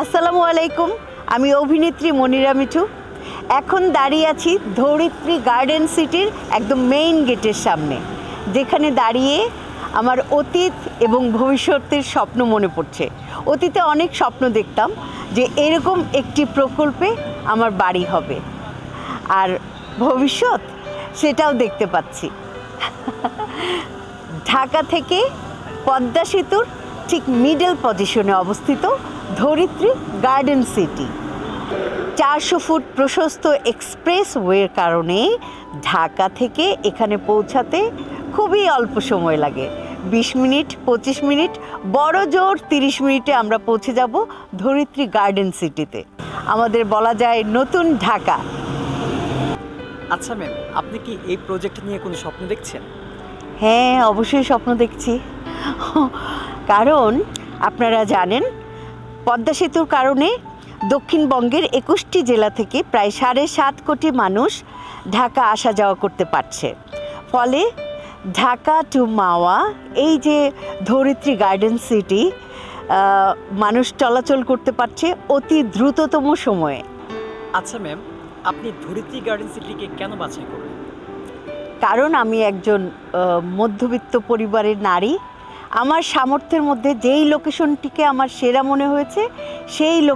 আসসালামু আলাইকুম, আমি অভিনেত্রী মনিরা মিঠু। এখন দাঁড়িয়ে আছি ধরিত্রী গার্ডেন সিটির একদম মেইন গেটের সামনে, যেখানে দাঁড়িয়ে আমার অতীত এবং ভবিষ্যতের স্বপ্ন মনে পড়ছে। অতীতে অনেক স্বপ্ন দেখতাম যে এরকম একটি প্রকল্পে আমার বাড়ি হবে, আর ভবিষ্যৎ সেটাও দেখতে পাচ্ছি। ঢাকা থেকে পদ্মা সেতুর ঠিক মিডল পজিশনে অবস্থিত ধরিত্রী গার্ডেন সিটি। 400 ফুট প্রশস্ত এক্সপ্রেসওয়ের কারণে ঢাকা থেকে এখানে পৌঁছাতে খুবই অল্প সময় লাগে। 20 মিনিট, 25 মিনিট, বড় জোর 30 মিনিটে আমরা পৌঁছে যাব ধরিত্রী গার্ডেন সিটিতে। আমাদের বলা যায় নতুন ঢাকা। আচ্ছা ম্যাম, আপনি কি এই প্রজেক্ট নিয়ে কোনো স্বপ্ন দেখছেন? হ্যাঁ, অবশ্যই স্বপ্ন দেখছি। কারণ আপনারা জানেন, পদ্মা সেতুর কারণে দক্ষিণবঙ্গের 21টি জেলা থেকে প্রায় 7.5 কোটি মানুষ ঢাকা আসা যাওয়া করতে পারছে। ফলে ঢাকা টু মাওয়া, এই যে ধরিত্রী গার্ডেন সিটি, মানুষ চলাচল করতে পারছে অতি দ্রুততম সময়ে। আচ্ছা ম্যাম, আপনি ধরিত্রী গার্ডেন সিটিকে কেন বাছাই করলেন? কারণ আমি একজন মধ্যবিত্ত পরিবারের নারী। আমার সামর্থ্যের মধ্যে যেই লোকেশনটিকে আমার সেরা মনে হয়েছে, সেই